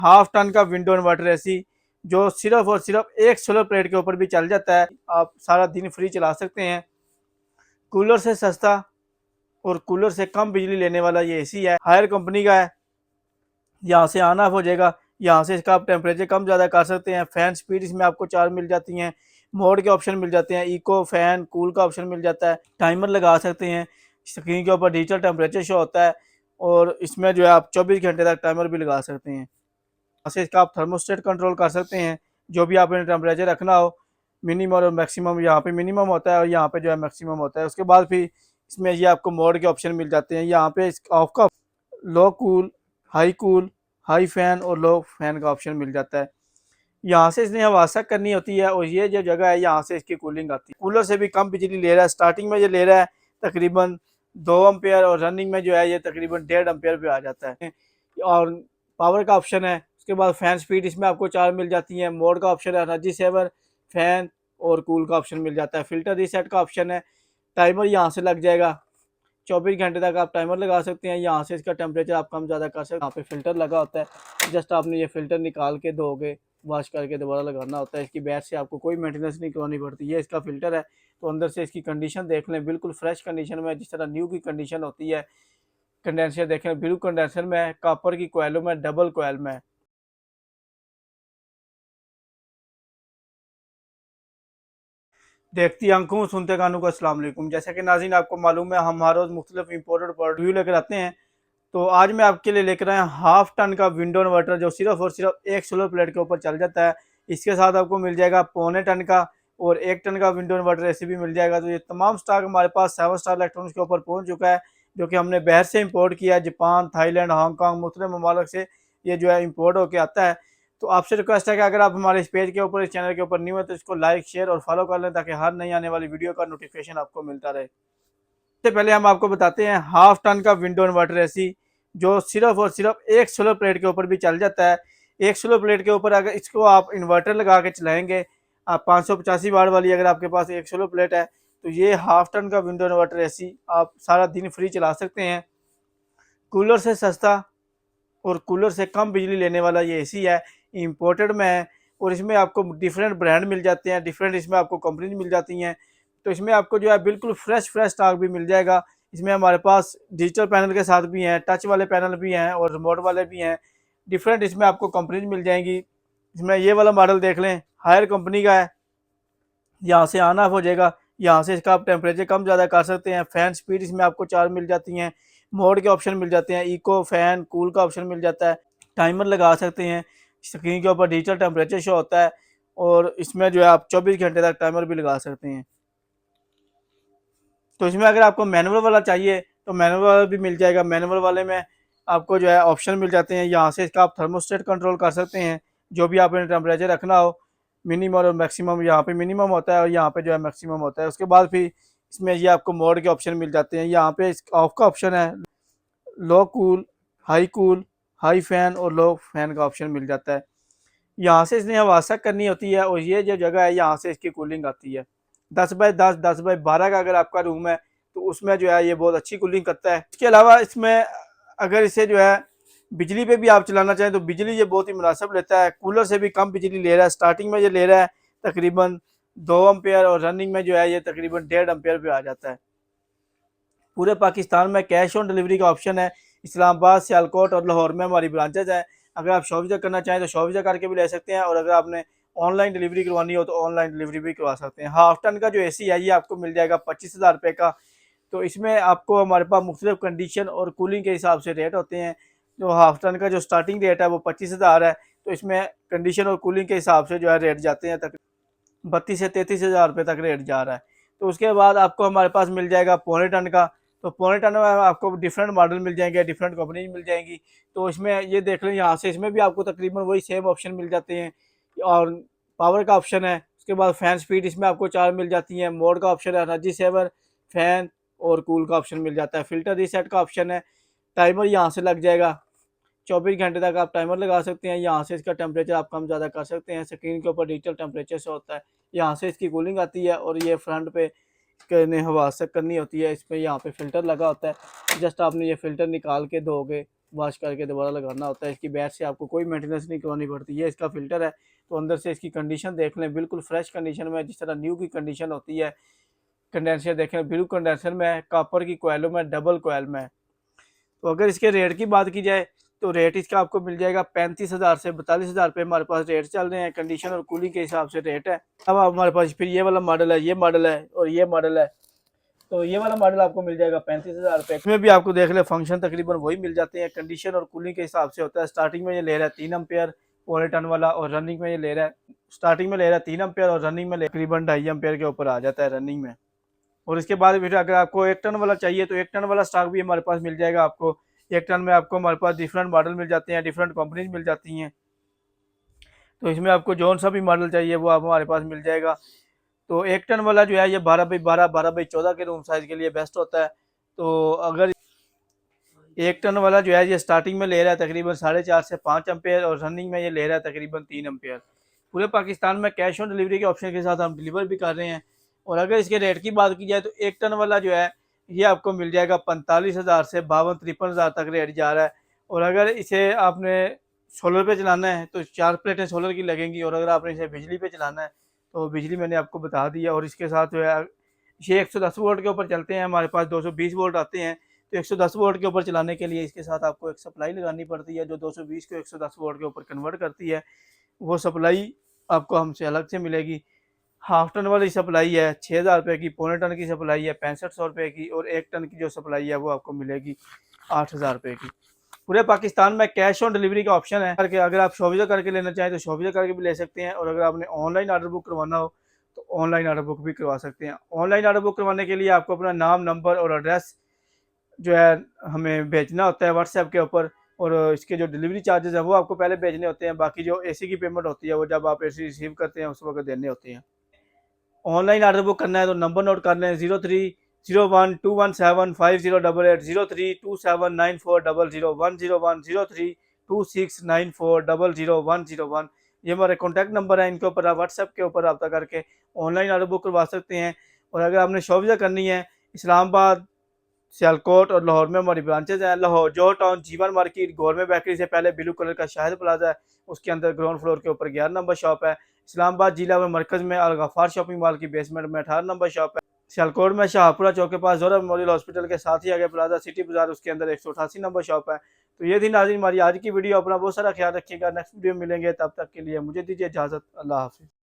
Half ton का window inverter AC जो सिर्फ और सिर्फ एक सोलर प्लेट के ऊपर भी चल जाता है। आप सारा दिन फ्री चला सकते हैं। कूलर से सस्ता और कूलर से कम बिजली लेने वाला ये एसी है। हायर कंपनी का है। यहाँ से ऑन ऑफ हो जाएगा। यहाँ से इसका आप टेम्परेचर कम ज़्यादा कर सकते हैं। फ़ैन स्पीड इसमें आपको 4 मिल जाती हैं। मोड के ऑप्शन मिल जाते हैं। इको, फैन, कूल का ऑप्शन मिल जाता है। टाइमर लगा सकते हैं। स्क्रीन के ऊपर डिजिटल टेम्परेचर शो होता है और इसमें जो है आप 24 घंटे तक टाइमर भी लगा सकते हैं। से इसका आप थर्मोस्टेट कंट्रोल कर सकते हैं। जो भी आपने टेम्परेचर रखना हो, मिनिमम और मैक्सिमम यहाँ पे मिनिमम होता है और यहाँ पे जो है मैक्सिमम होता है। उसके बाद फिर इसमें ये आपको मोड के ऑप्शन मिल जाते हैं। यहाँ पे ऑफ का लो कूल, हाई फैन और लो फैन का ऑप्शन मिल जाता है। यहाँ से इसने हवा सक करनी होती है और ये जो जगह है यहाँ से इसकी कूलिंग आती है। कूलर से भी कम बिजली ले रहा है। स्टार्टिंग में ये ले रहा है तकरीबन 2 एम्पेयर और रनिंग में जो है ये तकरीबन 1.5 एम्पेयर पे आ जाता है। और पावर का ऑप्शन है। उसके बाद फैन स्पीड इसमें आपको 4 मिल जाती है। मोड का ऑप्शन है एनर्जी सेवर, फैन और कूल का ऑप्शन मिल जाता है। फिल्टर रीसेट का ऑप्शन है। टाइमर यहाँ से लग जाएगा। 24 घंटे तक आप टाइमर लगा सकते हैं। यहाँ से इसका टेम्परेचर आप कम ज़्यादा कर सकते हैं। यहाँ पे फ़िल्टर लगा होता है। जस्ट आपने ये फ़िल्टर निकाल के धोगे, वॉश करके दोबारा लगाना होता है। इसकी बैच से आपको कोई मेंटेनेंस नहीं करवानी पड़ती। ये इसका फ़िल्टर है। तो अंदर से इसकी कंडीशन देख लें, बिल्कुल फ्रेश कंडीशन में, जिस तरह न्यू की कंडीशन होती है। कंडेंसर देखें, ब्लू कंडेंसर में है, कॉपर की कोयलों में, डबल कोयल में है। देखती आंखों सुनते कानों को अस्सलाम वालेकुम। जैसा कि नाज़रीन आपको मालूम है, हम हर रोज़ मुख्तलिफ इंपोर्टेड प्रोडक्ट रिव्यू लेकर आते हैं। तो आज मैं आपके लिए लेकर आया हाफ टन का विंडो इन्वर्टर जो सिर्फ और सिर्फ एक सोलर प्लेट के ऊपर चल जाता है। इसके साथ आपको मिल जाएगा 1.25 टन का और 1 टन का विंडो इन्वर्टर ऐसे भी मिल जाएगा। तो ये तमाम स्टॉक हमारे पास 7 स्टार इलेक्ट्रॉनिक्स के ऊपर पहुंच चुका है, जो कि हमने बाहर से इंपोर्ट किया है। जापान, थाईलैंड, हांगकॉन्ग, मुख्तलिफ ममालिक से ये जो है इंपोर्ट होकर आता है। तो आपसे रिक्वेस्ट है कि अगर आप हमारे इस पेज के ऊपर, इस चैनल के ऊपर न्यू है, तो इसको लाइक, शेयर और फॉलो कर लें, ताकि हर नई आने वाली वीडियो का नोटिफिकेशन आपको मिलता रहे। सबसे पहले हम आपको बताते हैं हाफ टन का विंडो इन्वर्टर एसी जो सिर्फ और सिर्फ एक सोलर प्लेट के ऊपर भी चल जाता है। एक सोलर प्लेट के ऊपर अगर इसको आप इन्वर्टर लगा के चलाएंगे, आप 585 वाट वाली अगर आपके पास एक सोलर प्लेट है, तो ये हाफ टन का विंडो इन्वर्टर एसी आप सारा दिन फ्री चला सकते हैं। कूलर से सस्ता और कूलर से कम बिजली लेने वाला ये एसी है। इम्पोर्टेड में है और इसमें आपको डिफरेंट ब्रांड मिल जाते हैं, डिफरेंट इसमें आपको कंपनी मिल जाती हैं। तो इसमें आपको जो है बिल्कुल फ्रेश स्टॉक भी मिल जाएगा। इसमें हमारे पास डिजिटल पैनल के साथ भी हैं, टच वाले पैनल भी हैं और रिमोट वाले भी हैं। डिफरेंट इसमें आपको कंपनीज मिल जाएंगी। इसमें ये वाला मॉडल देख लें, हायर कंपनी का है। यहाँ से ऑन ऑफ हो जाएगा। यहाँ से इसका आप टेम्परेचर कम ज़्यादा कर सकते हैं। फ़ैन स्पीड इसमें आपको 4 मिल जाती हैं। मोड के ऑप्शन मिल जाते हैं। इको, फैन, कूल का ऑप्शन मिल जाता है। टाइमर लगा सकते हैं। स्क्रीन के ऊपर डिजिटल टेम्परेचर शो होता है और इसमें जो है आप 24 घंटे तक टाइमर भी लगा सकते हैं। तो इसमें अगर आपको मैनुअल वाला चाहिए तो मैनुअल वाला भी मिल जाएगा। मैनुअल वाले में आपको जो है ऑप्शन मिल जाते हैं। यहाँ से इसका आप थर्मोस्टेट कंट्रोल कर सकते हैं। जो भी आपने टेम्परेचर रखना हो, मिनिमम और मैक्सिमम, यहाँ पे मिनिमम होता है और यहाँ पे जो है मैक्सिमम होता है। उसके बाद फिर इसमें ये आपको मोड के ऑप्शन मिल जाते हैं। यहाँ पे ऑफ का ऑप्शन है, लो कूल, हाई फैन और लो फैन का ऑप्शन मिल जाता है। यहाँ से इसने हवा सक करनी होती है और ये जो जगह है यहाँ से इसकी कूलिंग आती है। 10 बाय 10, 10 बाय 12 का अगर आपका रूम है तो उसमें जो है ये बहुत अच्छी कूलिंग करता है। इसके अलावा इसमें अगर इसे जो है बिजली पे भी आप चलाना चाहें तो बिजली ये बहुत ही मुनासिब लेता है। कूलर से भी कम बिजली ले रहा है। स्टार्टिंग में ये ले रहा है तकरीबन 2 एम्पेयर और रनिंग में जो है ये तकरीबन 1.5 एम्पेयर पे आ जाता है। पूरे पाकिस्तान में कैश ऑन डिलीवरी का ऑप्शन है। इस्लामाबाद, सियालकोट और लाहौर में हमारी ब्रांचेज हैं। अगर आप शॉप विजिट करना चाहें तो शॉप विजिट करके भी ले सकते हैं और अगर आपने ऑनलाइन डिलीवरी करवानी हो तो ऑनलाइन डिलीवरी भी करवा सकते हैं। हाफ टन का जो एसी है ये आपको मिल जाएगा 25,000 रुपये का। तो इसमें आपको हमारे पास मुख्तलिफ कंडीशन और कूलिंग के हिसाब से रेट होते हैं। जो हाफ टन का जो स्टार्टिंग रेट है वो 25,000 है। तो इसमें कंडीशन और कूलिंग के हिसाब से जो है रेट जाते हैं, तक 32 से 33,000 रुपये तक रेट जा रहा है। तो उसके बाद आपको हमारे पास मिल जाएगा 1.25 टन का। तो 1.25 टन में आपको डिफरेंट मॉडल मिल जाएंगे, डिफरेंट कंपनी मिल जाएंगी। तो इसमें ये देख लें, यहाँ से इसमें भी आपको तकरीबन वही सेम ऑप्शन मिल जाते हैं और पावर का ऑप्शन है। उसके बाद फैन स्पीड इसमें आपको 4 मिल जाती हैं। मोड का ऑप्शन है एनर्जी सेवर, फैन और कूल का ऑप्शन मिल जाता है। फिल्टर रीसेट का ऑप्शन है। टाइमर यहाँ से लग जाएगा। 24 घंटे तक आप टाइमर लगा सकते हैं। यहाँ से इसका टेम्परेचर आप कम ज़्यादा कर सकते हैं। स्क्रीन के ऊपर डिजिटल टेम्परेचर से होता है। यहाँ से इसकी कूलिंग आती है और ये फ्रंट पे हवा से करनी होती है। इस पर यहाँ पे फ़िल्टर लगा होता है। जस्ट आपने ये फ़िल्टर निकाल के धोगे, वॉश करके दोबारा लगाना होता है। इसकी बैट से आपको कोई मेंटेनेंस नहीं करवानी पड़ती। ये इसका फ़िल्टर है, तो अंदर से इसकी कंडीशन देख लें, बिल्कुल फ्रेश कंडीशन में, जिस तरह न्यू की कंडीशन होती है। कंडेंसर देखें, बिल्कुल कंडेंसर में है, कॉपर की कोयलों में, डबल कोयल में है। तो अगर इसके रेट की बात की जाए तो रेट इसका आपको मिल जाएगा 35,000 से 42,000 रुपये हमारे पास रेट चल रहे हैं। कंडीशन और कूलिंग के हिसाब से रेट है। अब हमारे पास फिर ये वाला मॉडल है, ये मॉडल है और ये मॉडल है। तो ये वाला मॉडल आपको मिल जाएगा 35,000 रुपये। इसमें भी आपको देख ले फंक्शन तकरीबन वही मिल जाते हैं। कंडीशन और कूलिंग के हिसाब से होता है। स्टार्टिंग में ये ले रहा है 3 एम्पेयर पौने टन वाला, और रनिंग में ये ले रहा है, स्टार्टिंग में ले रहा है 3 एम्पेयर और रनिंग में तकरीबन 2.5 एम्पेयर के ऊपर आ जाता है रनिंग में। और इसके बाद फिर अगर आपको 1 टन वाला चाहिए तो 1 टन वाला स्टॉक भी हमारे पास मिल जाएगा आपको। 1 टन में आपको हमारे पास डिफरेंट मॉडल मिल जाते हैं, डिफरेंट कंपनीज मिल जाती हैं। तो इसमें आपको जौन सा भी मॉडल चाहिए वो आप हमारे पास मिल जाएगा। तो 1 टन वाला जो है ये 12x12 12x14 के रूम साइज़ के लिए बेस्ट होता है। तो अगर 1 टन वाला जो है ये स्टार्टिंग में ले रहा है तकरीबन 4.5 से 5 एम्पेयर और रनिंग में ये ले रहा है तकरीबन 3 एम्पेयर। पूरे पाकिस्तान में कैश ऑन डिलीवरी के ऑप्शन के साथ हम डिलीवर भी कर रहे हैं। और अगर इसके रेट की बात की जाए तो 1 टन वाला जो है ये आपको मिल जाएगा 45,000 से 52-53,000 तक रेट जा रहा है। और अगर इसे आपने सोलर पे चलाना है तो 4 प्लेटें सोलर की लगेंगी, और अगर आपने इसे बिजली पे चलाना है तो बिजली मैंने आपको बता दिया। और इसके साथ जो है ये 110 वोल्ट के ऊपर चलते हैं, हमारे पास 220 वोल्ट आते हैं। तो 110 वोल्ट के ऊपर चलाने के लिए इसके साथ आपको एक सप्लाई लगानी पड़ती है जो 220 को 110 वोल्ट के ऊपर कन्वर्ट करती है। वो सप्लाई आपको हमसे अलग से मिलेगी। हाफ टन वाली सप्लाई है 6,000 रुपये की, पौने टन की सप्लाई है 6500 रुपये की, और 1 टन की जो सप्लाई है वो आपको मिलेगी 8,000 रुपये की। पूरे पाकिस्तान में कैश ऑन डिलीवरी का ऑप्शन है करके, अगर आप शॉपिंग करके लेना चाहें तो शॉपिंग करके भी ले सकते हैं, और अगर आपने ऑनलाइन ऑर्डर बुक करवाना हो तो ऑनलाइन ऑर्डर बुक भी करवा सकते हैं। ऑनलाइन ऑर्डर बुक करवाने के लिए आपको अपना नाम, नंबर और एड्रेस जो है हमें भेजना होता है व्हाट्सएप के ऊपर, और इसके जो डिलीवरी चार्जेस हैं वो आपको पहले भेजने होते हैं। बाकी जो एसी की पेमेंट होती है वो जब आप एसी रिसीव करते हैं उस वक्त देने होते हैं। ऑनलाइन ऑर्डर बुक करना है तो नंबर नोट कर लें 0301217508 032794001001 032694000101। ये हमारे कॉन्टैक्ट नंबर है, इनके ऊपर आप व्हाट्सएप के ऊपर रब्ता करके ऑनलाइन ऑर्डर बुक करवा सकते हैं। और अगर आपने शॉपिंग करनी है, इस्लामाबाद, सियालकोट और लाहौर में हमारी ब्रांचेज हैं। लाहौर जोहर टाउन, जीवन मार्केट, गवर्नमेंट बेकरी से पहले ब्लू कलर का शाहिद प्लाजा है, उसके अंदर ग्राउंड फ्लोर के ऊपर 11 नंबर शॉप है। इस्लामाबाद जिला में मरकज़ में अल गफ्फार शॉपिंग मॉल की बेसमेंट में 18 नंबर शॉप है। सियालकोट में शाहपुरा चौक के पास जोहरा मेमोरियल हॉस्पिटल के साथ ही आगे प्लाजा सिटी बाजार, उसके अंदर 188 नंबर शॉप है। तो ये थी नाज़रीन हमारी आज की वीडियो। अपना बहुत सारा ख्याल रखिएगा। नेक्स्ट वीडियो में मिलेंगे, तब तक के लिए मुझे दीजिए इजाज़त। अल्लाह हाफ़िज़।